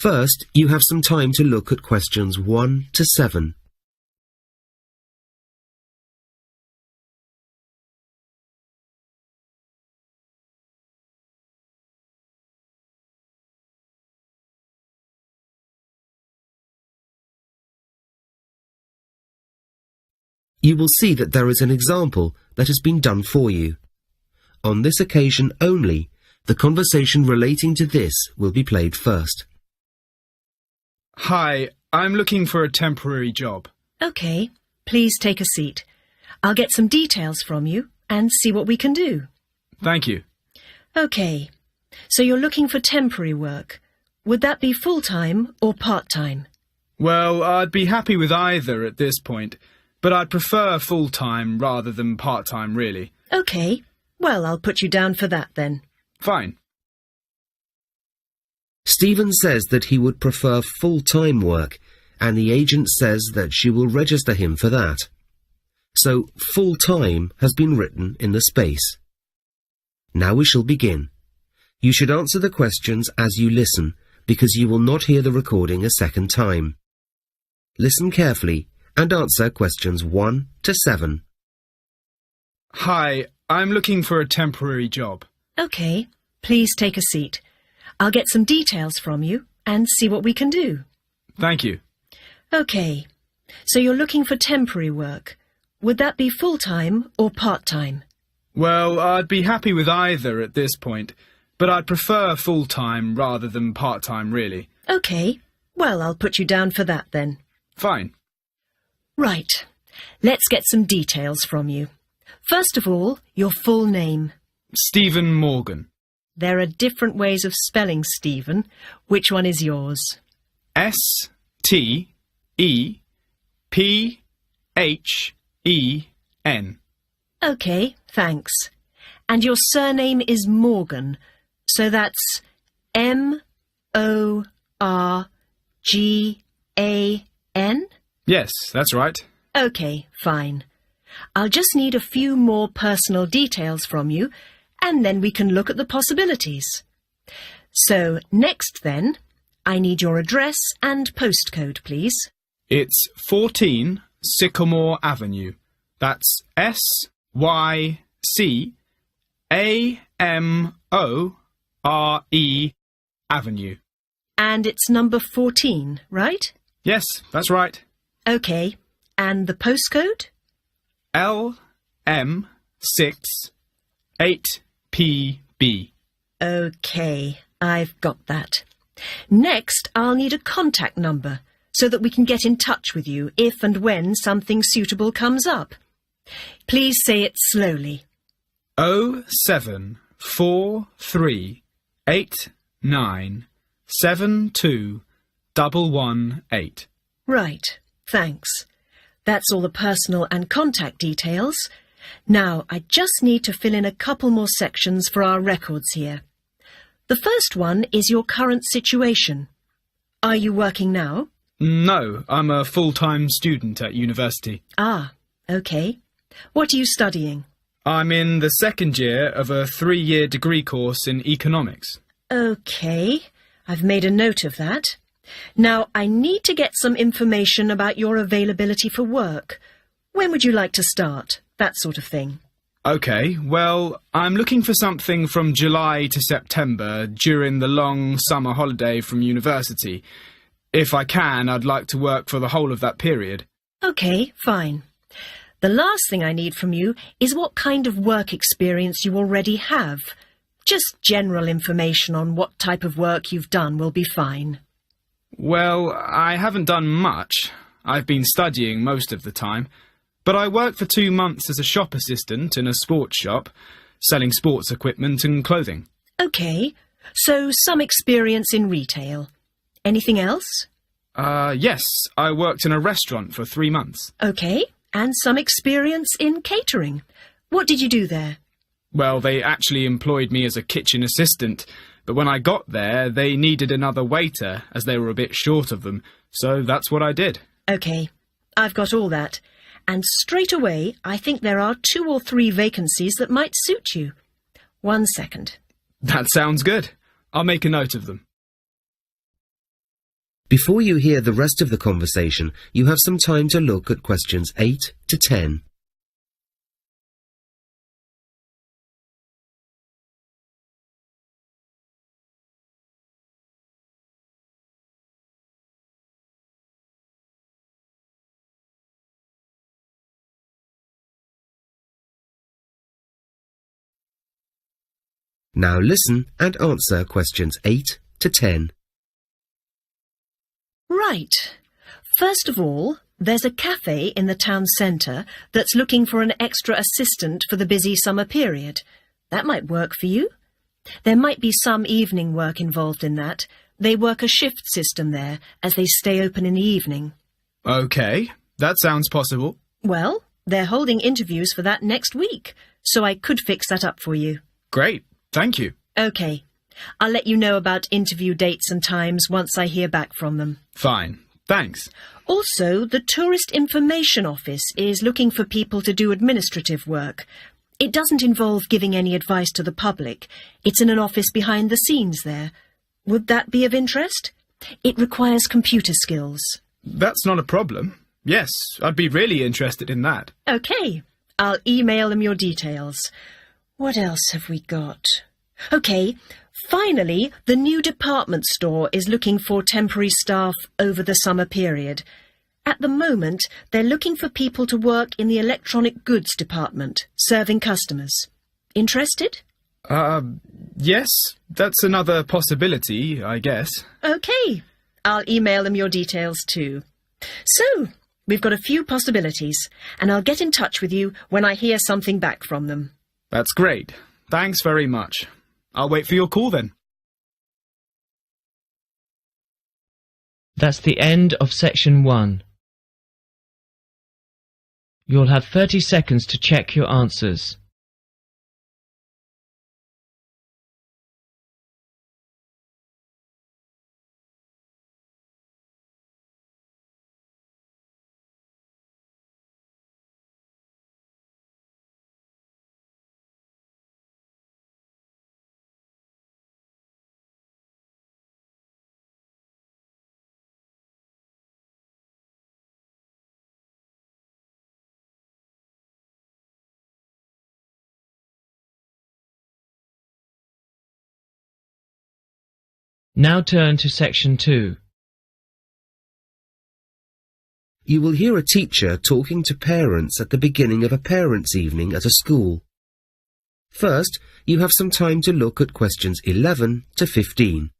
First, you have some time to look at questions 1 to 7. You will see that there is an example that has been done for you. On this occasion only, the conversation relating to this will be played first. Hi, I'm looking for a temporary job. OK, please take a seat. I'll get some details from you and see what we can do. Thank you. OK, so you're looking for temporary work. Would that be full-time or part-time? Well, I'd be happy with either at this point, but I'd prefer full-time rather than part-time, really. OK, well, I'll put you down for that then. Fine. Stephen says that he would prefer full-time work, and the agent says that she will register him for that. So, full-time has been written in the space. Now we shall begin. You should answer the questions as you listen, because you will not hear the recording a second time. Listen carefully and answer questions 1 to 7. Hi, I'm looking for a temporary job. OK, please take a seat. I'll get some details from you and see what we can do. Thank you. OK, so you're looking for temporary work. Would that be full-time or part-time? Well, I'd be happy with either at this point, but I'd prefer full-time rather than part-time, really. OK, well, I'll put you down for that then. Fine. Right, let's get some details from you. First of all, your full name. Stephen Morgan. There are different ways of spelling Stephen. Which one is yours? S-T-E-P-H-E-N. OK, thanks. And your surname is Morgan, so that's M-O-R-G-A-N? Yes, that's right. OK, fine. I'll just need a few more personal details from you, and then we can look at the possibilities. So, next then, I need your address and postcode, please. It's 14 Sycamore Avenue. That's S-Y-C-A-M-O-R-E Avenue. And it's number 14, right? Yes, that's right. OK, and the postcode? LM6-8PB. OK, I've got that. Next, I'll need a contact number so that we can get in touch with you if and when something suitable comes up. Please say it slowly. 07438972118. Right, thanks. That's all the personal and contact details. Now, I just need to fill in a couple more sections for our records here. The first one is your current situation. Are you working now? No, I'm a full-time student at university. Ah, OK. What are you studying? I'm in the second year of a 3-year degree course in economics. OK, I've made a note of that. Now, I need to get some information about your availability for work. When would you like to start? That sort of thing. OK, well, I'm looking for something from July to September during the long summer holiday from university. If I can, I'd like to work for the whole of that period. OK, fine. The last thing I need from you is what kind of work experience you already have. Just general information on what type of work you've done will be fine. Well, I haven't done much. I've been studying most of the time. But I worked for 2 months as a shop assistant in a sports shop, selling sports equipment and clothing. OK, so some experience in retail. Anything else? Yes, I worked in a restaurant for 3 months. OK, and some experience in catering. What did you do there? Well, they actually employed me as a kitchen assistant, but when I got there, they needed another waiter, as they were a bit short of them, so that's what I did. OK, I've got all that. And straight away, I think there are 2 or 3 vacancies that might suit you. 1 second. That sounds good. I'll make a note of them. Before you hear the rest of the conversation, you have some time to look at questions 8 to 10. Now listen and answer questions 8 to 10. Right. First of all, there's a cafe in the town centre that's looking for an extra assistant for the busy summer period. That might work for you. There might be some evening work involved in that. They work a shift system there, as they stay open in the evening. OK, that sounds possible. Well, they're holding interviews for that next week, so I could fix that up for you. Great, thank you. OK. I'll let you know about interview dates and times once I hear back from them. Fine, thanks. Also, the Tourist Information Office is looking for people to do administrative work. It doesn't involve giving any advice to the public. It's in an office behind the scenes there. Would that be of interest? It requires computer skills. That's not a problem. Yes, I'd be really interested in that. OK. I'll email them your details. What else have we got? OK. Finally, the new department store is looking for temporary staff over the summer period. At the moment, they're looking for people to work in the electronic goods department, serving customers. Interested? Yes, that's another possibility, I guess. OK. I'll email them your details too. So, we've got a few possibilities, and I'll get in touch with you when I hear something back from them. That's great. Thanks very much. I'll wait for your call then. That's the end of section 1. You'll have 30 seconds to check your answers. Now turn to section 2. You will hear a teacher talking to parents at the beginning of a parents' evening at a school. First, you have some time to look at questions 11 to 15.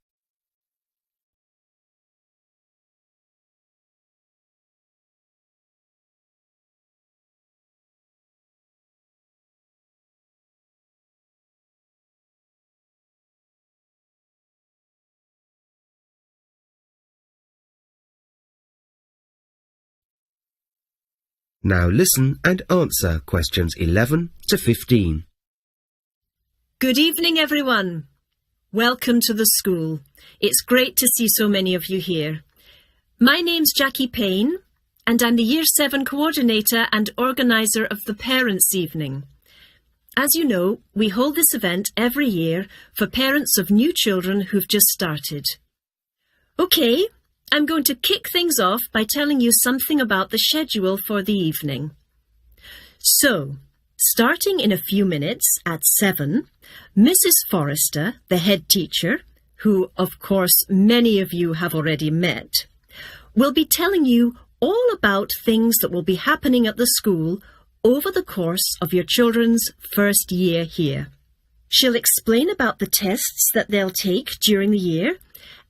Now listen and answer questions 11 to 15. Good evening, everyone. Welcome to the school. It's great to see so many of you here. My name's Jackie Payne, and I'm the Year 7 coordinator and organiser of the Parents' Evening. As you know, we hold this event every year for parents of new children who've just started. OK, I'm going to kick things off by telling you something about the schedule for the evening. So, starting in a few minutes at 7, Mrs. Forrester, the head teacher, who, of course, many of you have already met, will be telling you all about things that will be happening at the school over the course of your children's first year here. She'll explain about the tests that they'll take during the year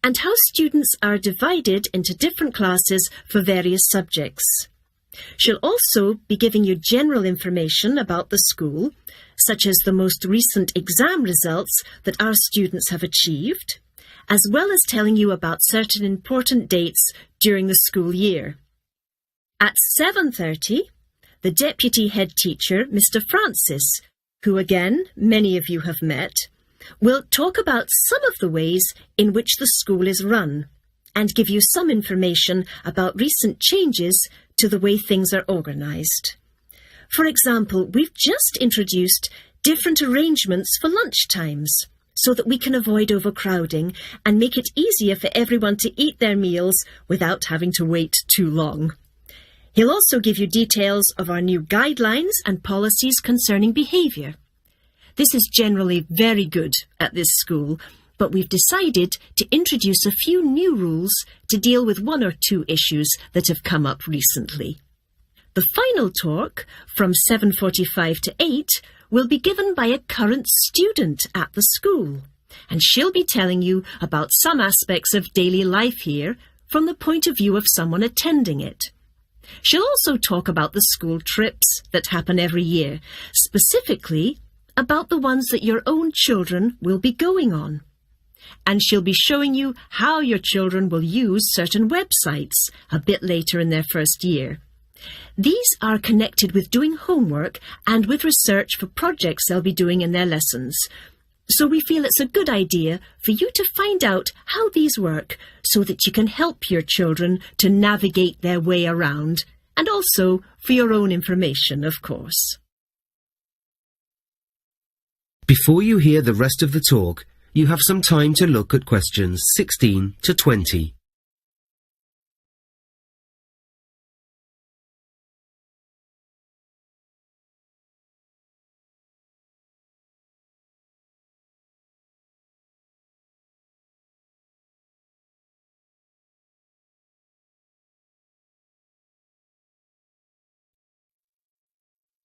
and how students are divided into different classes for various subjects. She'll also be giving you general information about the school, such as the most recent exam results that our students have achieved, as well as telling you about certain important dates during the school year. At 7:30, the deputy head teacher, Mr. Francis, who again many of you have met, will talk about some of the ways in which the school is run and give you some information about recent changes to the way things are organised. For example, we've just introduced different arrangements for lunch times, so that we can avoid overcrowding and make it easier for everyone to eat their meals without having to wait too long. He'll also give you details of our new guidelines and policies concerning behaviour. This is generally very good at this school, but we've decided to introduce a few new rules to deal with one or two issues that have come up recently. The final talk, from 7:45 to 8, will be given by a current student at the school, and she'll be telling you about some aspects of daily life here from the point of view of someone attending it. She'll also talk about the school trips that happen every year, specifically about the ones that your own children will be going on. And she'll be showing you how your children will use certain websites a bit later in their first year. These are connected with doing homework and with research for projects they'll be doing in their lessons. So we feel it's a good idea for you to find out how these work so that you can help your children to navigate their way around, and also for your own information, of course. Before you hear the rest of the talk, you have some time to look at questions 16 to 20.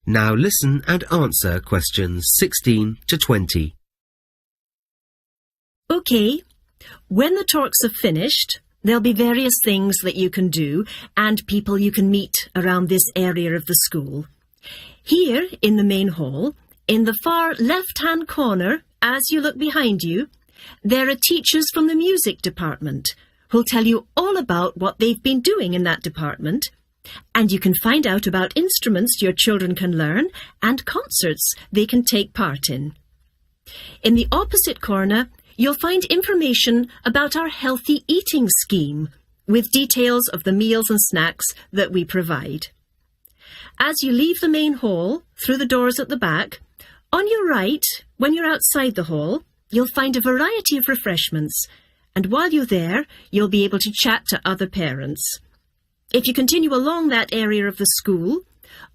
Now listen and answer questions 16 to 20. OK, when the talks are finished, there'll be various things that you can do and people you can meet around this area of the school. Here, in the main hall, in the far left-hand corner, as you look behind you, there are teachers from the music department who'll tell you all about what they've been doing in that department. And you can find out about instruments your children can learn and concerts they can take part in. In the opposite corner, you'll find information about our healthy eating scheme, with details of the meals and snacks that we provide. As you leave the main hall, through the doors at the back, on your right, when you're outside the hall, you'll find a variety of refreshments, and while you're there, you'll be able to chat to other parents. If you continue along that area of the school,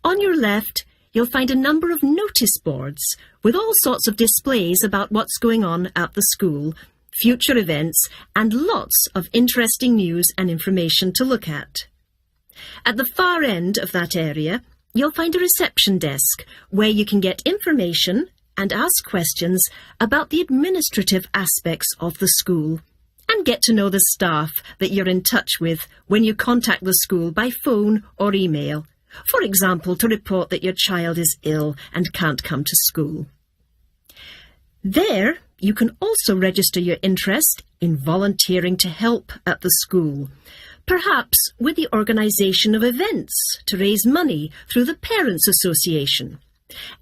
on your left, you'll find a number of notice boards with all sorts of displays about what's going on at the school, future events, and lots of interesting news and information to look at. At the far end of that area, you'll find a reception desk where you can get information and ask questions about the administrative aspects of the school, and get to know the staff that you're in touch with when you contact the school by phone or email, for example, to report that your child is ill and can't come to school. There, you can also register your interest in volunteering to help at the school, perhaps with the organisation of events to raise money through the Parents' Association.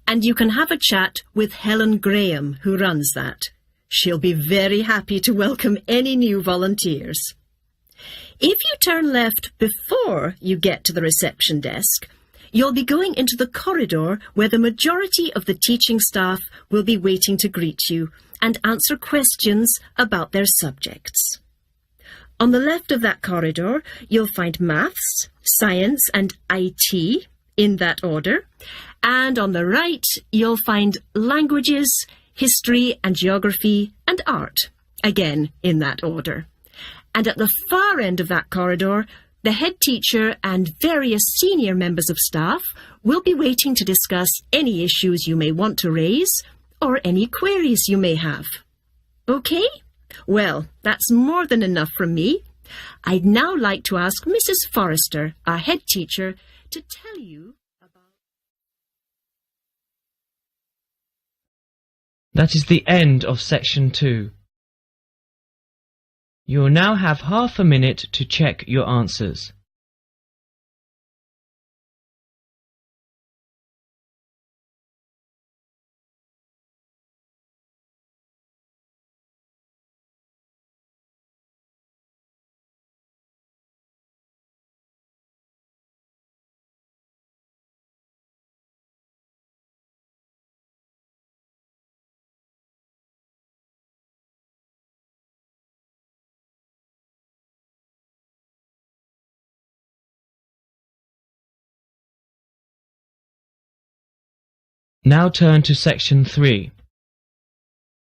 And you can have a chat with Helen Graham, who runs that. She'll be very happy to welcome any new volunteers. If you turn left before you get to the reception desk, you'll be going into the corridor where the majority of the teaching staff will be waiting to greet you and answer questions about their subjects. On the left of that corridor, you'll find maths, science and IT in that order, and on the right, you'll find languages, history and geography and art, again in that order. And at the far end of that corridor, the head teacher and various senior members of staff will be waiting to discuss any issues you may want to raise or any queries you may have. OK? Well, that's more than enough from me. I'd now like to ask Mrs. Forrester, our head teacher, to tell you about... That is the end of section 2. You will now have half a minute to check your answers. Now turn to section 3.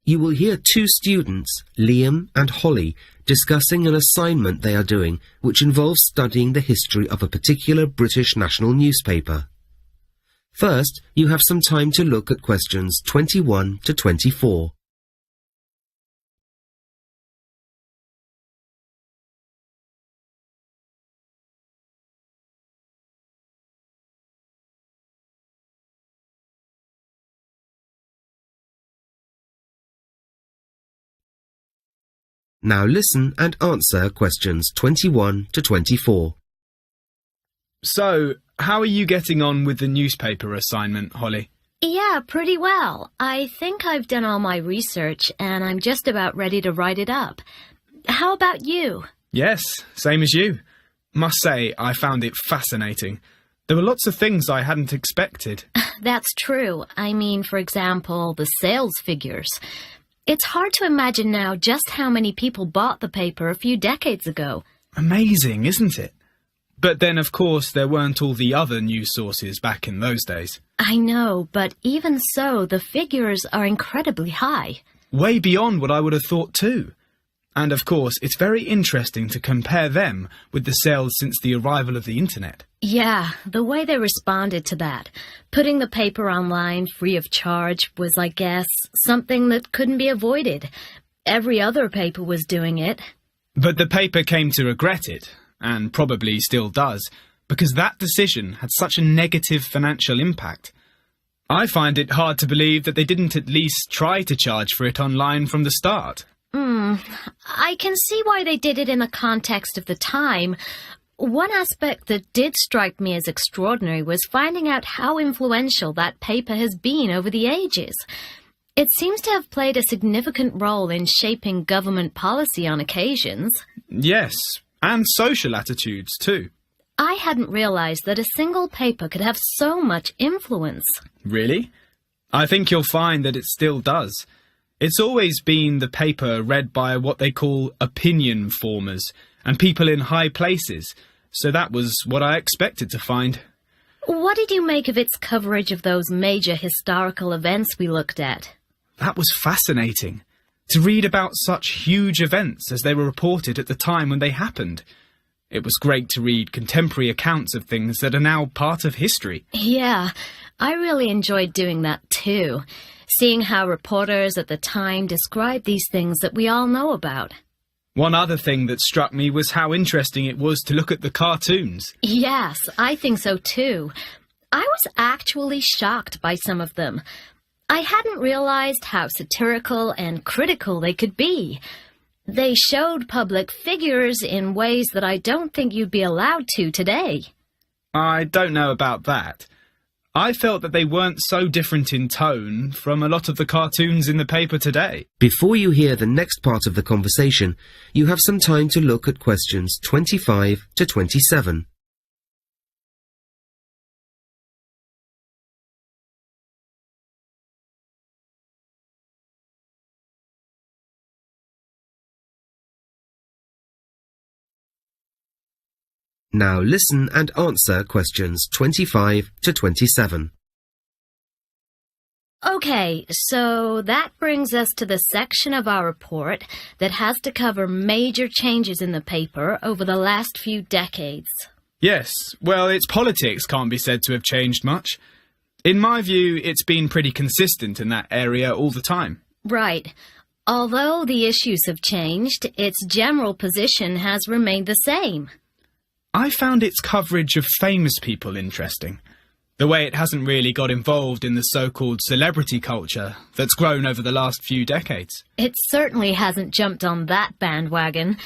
You will hear two students, Liam and Holly, discussing an assignment they are doing which involves studying the history of a particular British national newspaper. First, you have some time to look at questions 21 to 24. Now listen and answer questions 21 to 24. So, how are you getting on with the newspaper assignment, Holly? Yeah, pretty well. I think I've done all my research and I'm just about ready to write it up. How about you? Yes, same as you. Must say, I found it fascinating. There were lots of things I hadn't expected. That's true. I mean, for example, the sales figures. It's hard to imagine now just how many people bought the paper a few decades ago. Amazing, isn't it? But then, of course, there weren't all the other news sources back in those days. I know, but even so, the figures are incredibly high. Way beyond what I would have thought too. And of course, it's very interesting to compare them with the sales since the arrival of the internet. Yeah, the way they responded to that. Putting the paper online free of charge was, I guess, something that couldn't be avoided. Every other paper was doing it. But the paper came to regret it, and probably still does, because that decision had such a negative financial impact. I find it hard to believe that they didn't at least try to charge for it online from the start. I can see why they did it in the context of the time. One aspect that did strike me as extraordinary was finding out how influential that paper has been over the ages. It seems to have played a significant role in shaping government policy on occasions. Yes, and social attitudes too. I hadn't realized that a single paper could have so much influence. Really? I think you'll find that it still does. It's always been the paper read by what they call opinion formers and people in high places, so that was what I expected to find. What did you make of its coverage of those major historical events we looked at? That was fascinating, to read about such huge events as they were reported at the time when they happened. It was great to read contemporary accounts of things that are now part of history. Yeah, I really enjoyed doing that too. Seeing how reporters at the time described these things that we all know about. One other thing that struck me was how interesting it was to look at the cartoons. Yes, I think so too. I was actually shocked by some of them. I hadn't realized how satirical and critical they could be. They showed public figures in ways that I don't think you'd be allowed to today. I don't know about that. I felt that they weren't so different in tone from a lot of the cartoons in the paper today. Before you hear the next part of the conversation, you have some time to look at questions 25 to 27. Now listen and answer questions 25 to 27. Okay, so that brings us to the section of our report that has to cover major changes in the paper over the last few decades. Yes, well, its politics can't be said to have changed much. In my view, it's been pretty consistent in that area all the time. Right. Although the issues have changed, its general position has remained the same. I found its coverage of famous people interesting. The way it hasn't really got involved in the so-called celebrity culture that's grown over the last few decades. It certainly hasn't jumped on that bandwagon.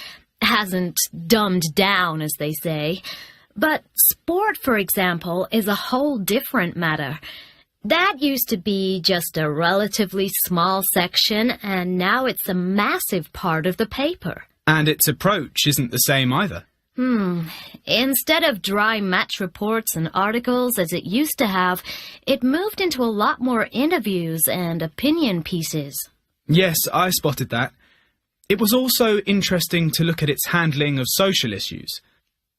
Hasn't dumbed down, as they say. But sport, for example, is a whole different matter. That used to be just a relatively small section, and now it's a massive part of the paper. And its approach isn't the same either. Instead of dry match reports and articles as it used to have, it moved into a lot more interviews and opinion pieces. Yes, I spotted that. It was also interesting to look at its handling of social issues.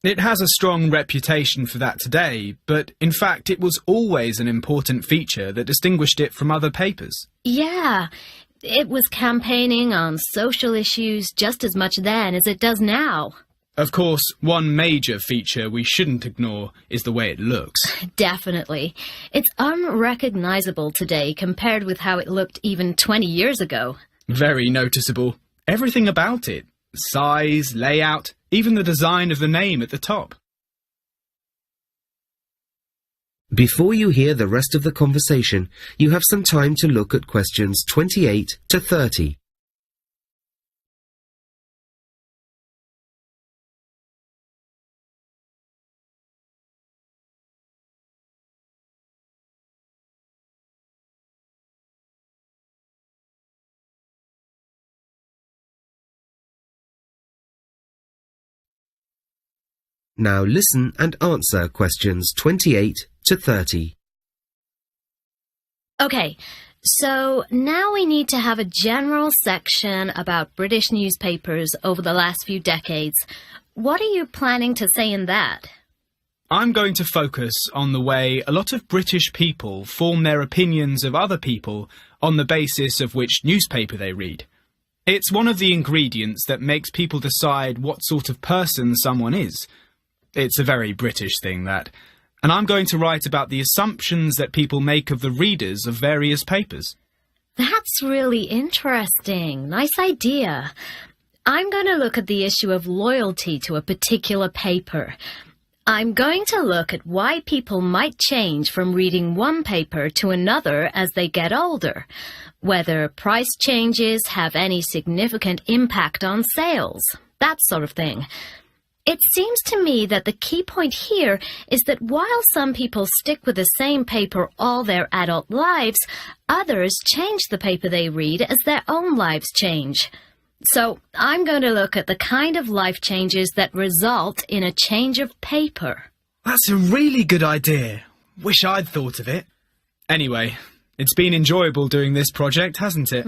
It has a strong reputation for that today, but in fact it was always an important feature that distinguished it from other papers. Yeah, it was campaigning on social issues just as much then as it does now. Of course, one major feature we shouldn't ignore is the way it looks. Definitely. It's unrecognizable today compared with how it looked even 20 years ago. Very noticeable. Everything about it. Size, layout, even the design of the name at the top. Before you hear the rest of the conversation, you have some time to look at questions 28 to 30. Now listen and answer questions 28 to 30. Okay, so now we need to have a general section about British newspapers over the last few decades. What are you planning to say in that? I'm going to focus on the way a lot of British people form their opinions of other people on the basis of which newspaper they read. It's one of the ingredients that makes people decide what sort of person someone is. It's a very British thing, that. And I'm going to write about the assumptions that people make of the readers of various papers. That's really interesting. Nice idea. I'm going to look at the issue of loyalty to a particular paper. I'm going to look at why people might change from reading one paper to another as they get older, whether price changes have any significant impact on sales, that sort of thing. It seems to me that the key point here is that while some people stick with the same paper all their adult lives, others change the paper they read as their own lives change. So I'm going to look at the kind of life changes that result in a change of paper. That's a really good idea. Wish I'd thought of it. Anyway, it's been enjoyable doing this project, hasn't it?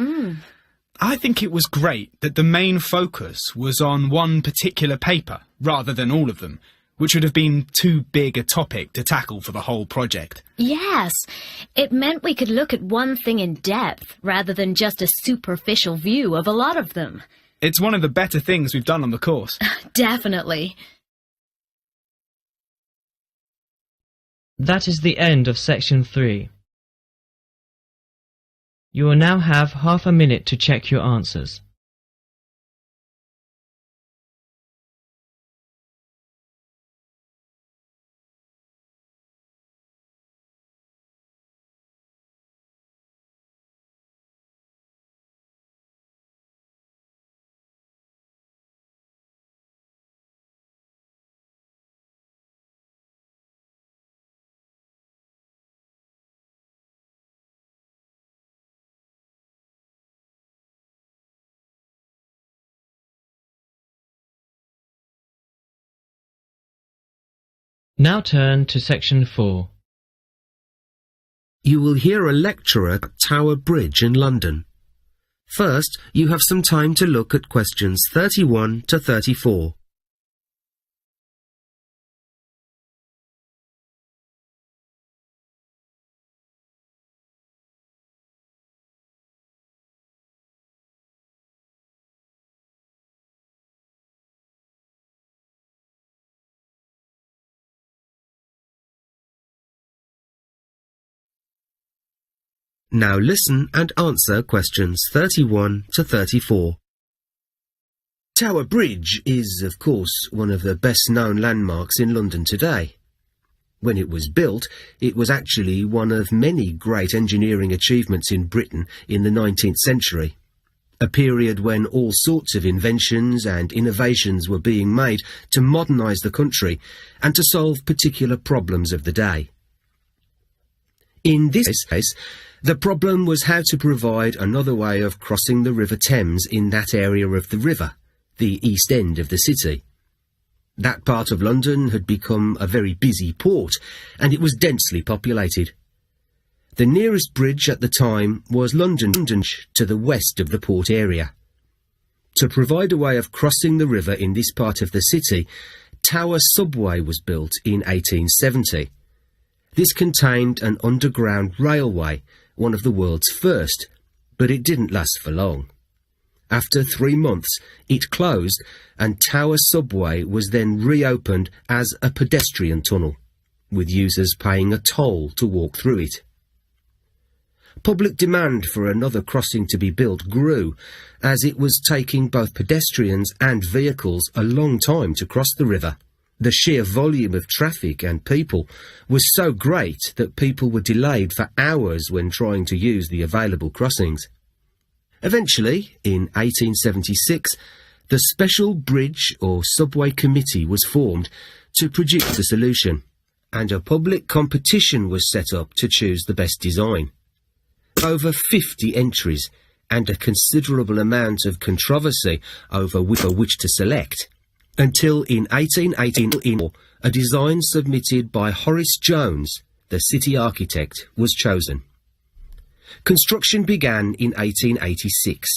I think it was great that the main focus was on one particular paper, rather than all of them, which would have been too big a topic to tackle for the whole project. Yes, it meant we could look at one thing in depth, rather than just a superficial view of a lot of them. It's one of the better things we've done on the course. Definitely. That is the end of section 3. You will now have half a minute to check your answers. Now turn to section 4. You will hear a lecturer at Tower Bridge in London. First, you have some time to look at questions 31 to 34. Now listen and answer questions 31 to 34. Tower Bridge is, of course, one of the best-known landmarks in London today. When it was built, it was actually one of many great engineering achievements in Britain in the 19th century, a period when all sorts of inventions and innovations were being made to modernise the country and to solve particular problems of the day. In this case, the problem was how to provide another way of crossing the River Thames in that area of the river, the east end of the city. That part of London had become a very busy port, and it was densely populated. The nearest bridge at the time was London Bridge to the west of the port area. To provide a way of crossing the river in this part of the city, Tower subway was built in 1870. This contained an underground railway, one of the world's first, but it didn't last for long. After 3 months, it closed, and Tower subway was then reopened as a pedestrian tunnel, with users paying a toll to walk through it. Public demand for another crossing to be built grew, as it was taking both pedestrians and vehicles a long time to cross the river. The sheer volume of traffic and people was so great that people were delayed for hours when trying to use the available crossings. Eventually, in 1876, the Special Bridge or Subway Committee was formed to produce a solution, and a public competition was set up to choose the best design. Over 50 entries and a considerable amount of controversy over which to select, until in 1884 a design submitted by Horace Jones, the city architect, was chosen. Construction began in 1886,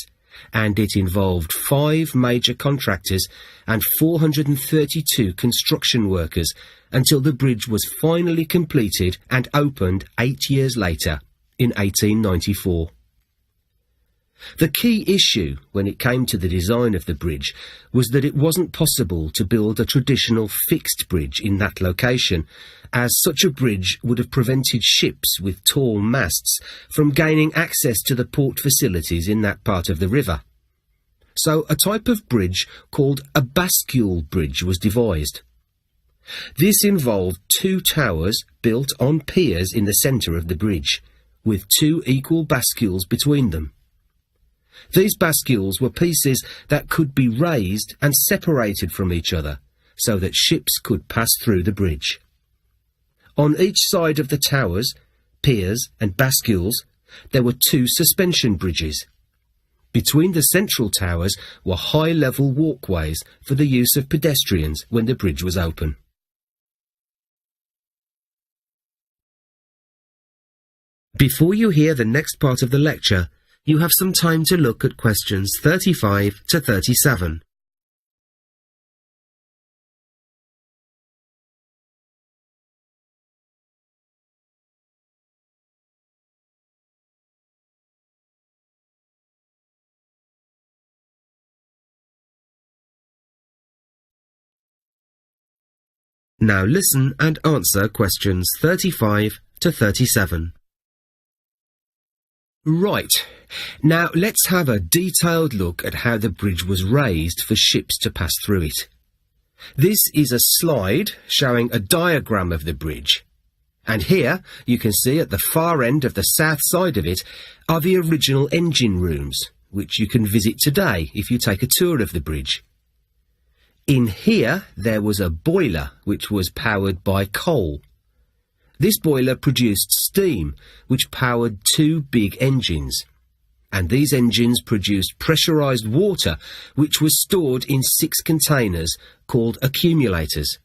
and it involved 5 major contractors and 432 construction workers until the bridge was finally completed and opened 8 years later, in 1894. The key issue when it came to the design of the bridge was that it wasn't possible to build a traditional fixed bridge in that location, as such a bridge would have prevented ships with tall masts from gaining access to the port facilities in that part of the river. So a type of bridge called a bascule bridge was devised. This involved 2 towers built on piers in the centre of the bridge, with 2 equal bascules between them. These bascules were pieces that could be raised and separated from each other, so that ships could pass through the bridge. On each side of the towers, piers and bascules, there were 2 suspension bridges. Between the central towers were high-level walkways for the use of pedestrians when the bridge was open. Before you hear the next part of the lecture, you have some time to look at questions 35 to 37. Now listen and answer questions 35 to 37. Right, now let's have a detailed look at how the bridge was raised for ships to pass through it. This is a slide showing a diagram of the bridge, and here you can see at the far end of the south side of it are the original engine rooms, which you can visit today if you take a tour of the bridge. In here there was a boiler which was powered by coal. This boiler produced steam, which powered 2 big engines, and these engines produced pressurized water, which was stored in 6 containers called accumulators.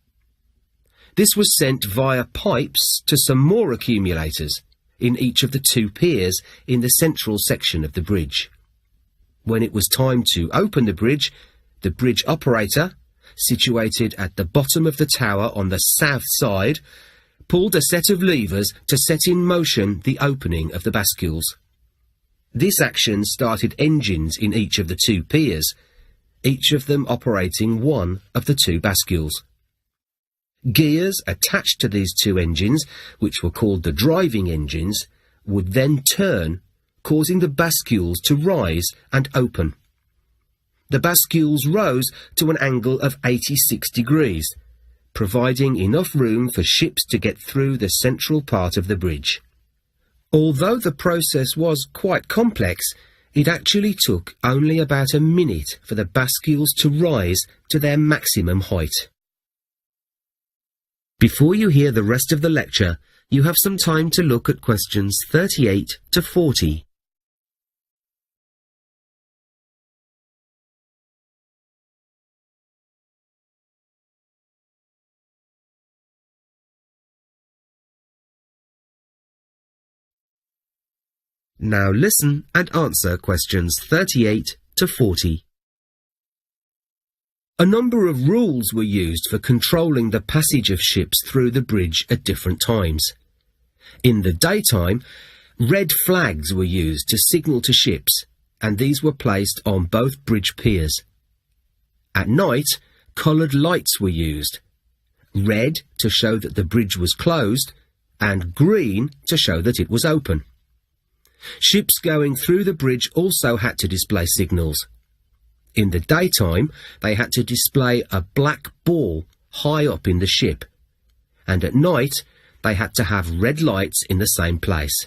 This was sent via pipes to some more accumulators in each of the 2 piers in the central section of the bridge. When it was time to open the bridge operator, situated at the bottom of the tower on the south side, pulled a set of levers to set in motion the opening of the bascules. This action started engines in each of the 2 piers, each of them operating one of the 2 bascules. Gears attached to these 2 engines, which were called the driving engines, would then turn, causing the bascules to rise and open. The bascules rose to an angle of 86 degrees, providing enough room for ships to get through the central part of the bridge. Although the process was quite complex, it actually took only about a minute for the bascules to rise to their maximum height. Before you hear the rest of the lecture, you have some time to look at questions 38 to 40. Now listen and answer questions 38 to 40. A number of rules were used for controlling the passage of ships through the bridge at different times. In the daytime, red flags were used to signal to ships, and these were placed on both bridge piers. At night, coloured lights were used. Red to show that the bridge was closed, and green to show that it was open. Ships going through the bridge also had to display signals. In the daytime, they had to display a black ball high up in the ship, and at night, they had to have red lights in the same place.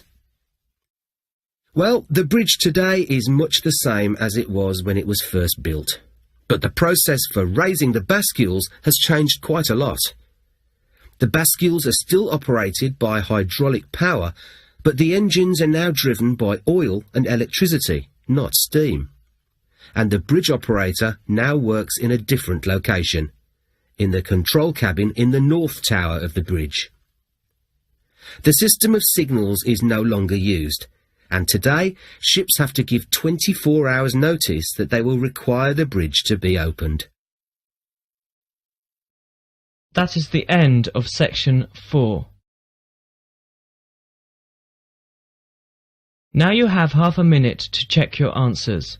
Well, the bridge today is much the same as it was when it was first built, but the process for raising the bascules has changed quite a lot. The bascules are still operated by hydraulic power, but the engines are now driven by oil and electricity, not steam. And the bridge operator now works in a different location, in the control cabin in the north tower of the bridge. The system of signals is no longer used, and today ships have to give 24 hours notice that they will require the bridge to be opened. That is the end of section 4. Now you have half a minute to check your answers.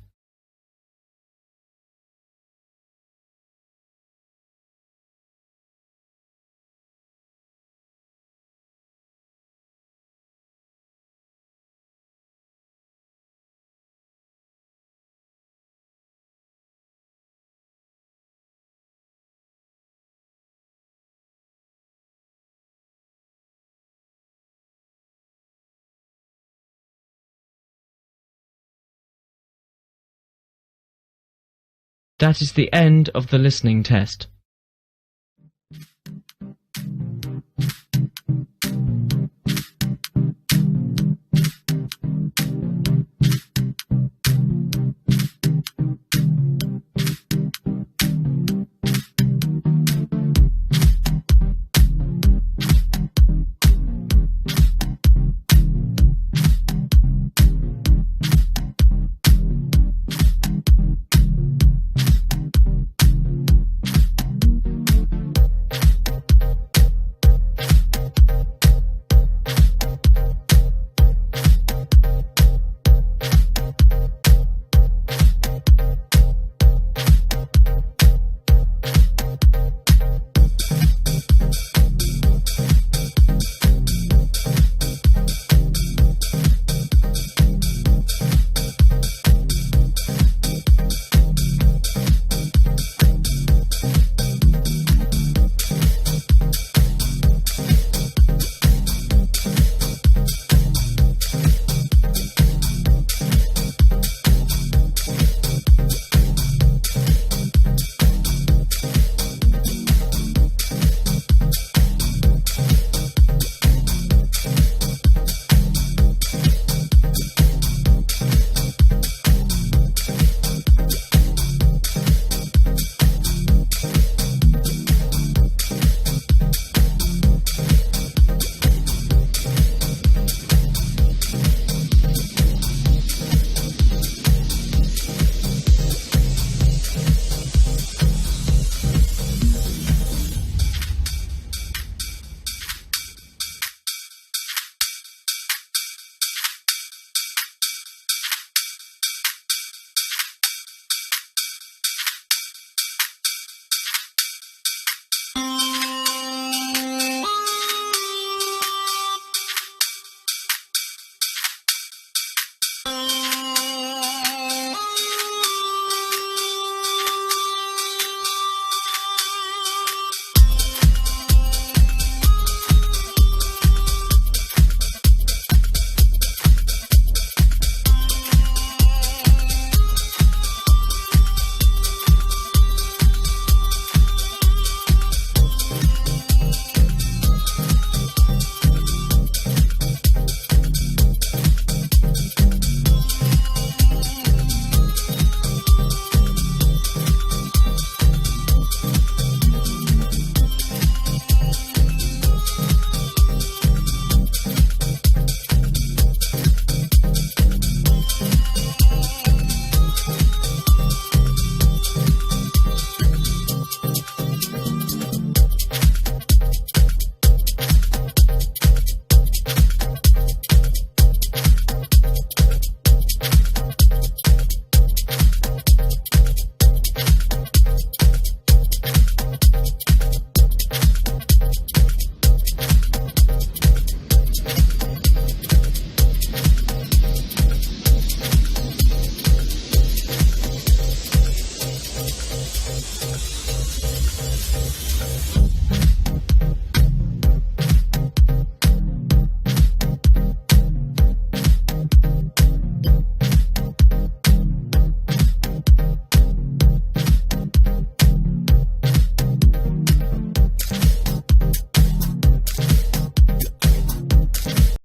That is the end of the listening test.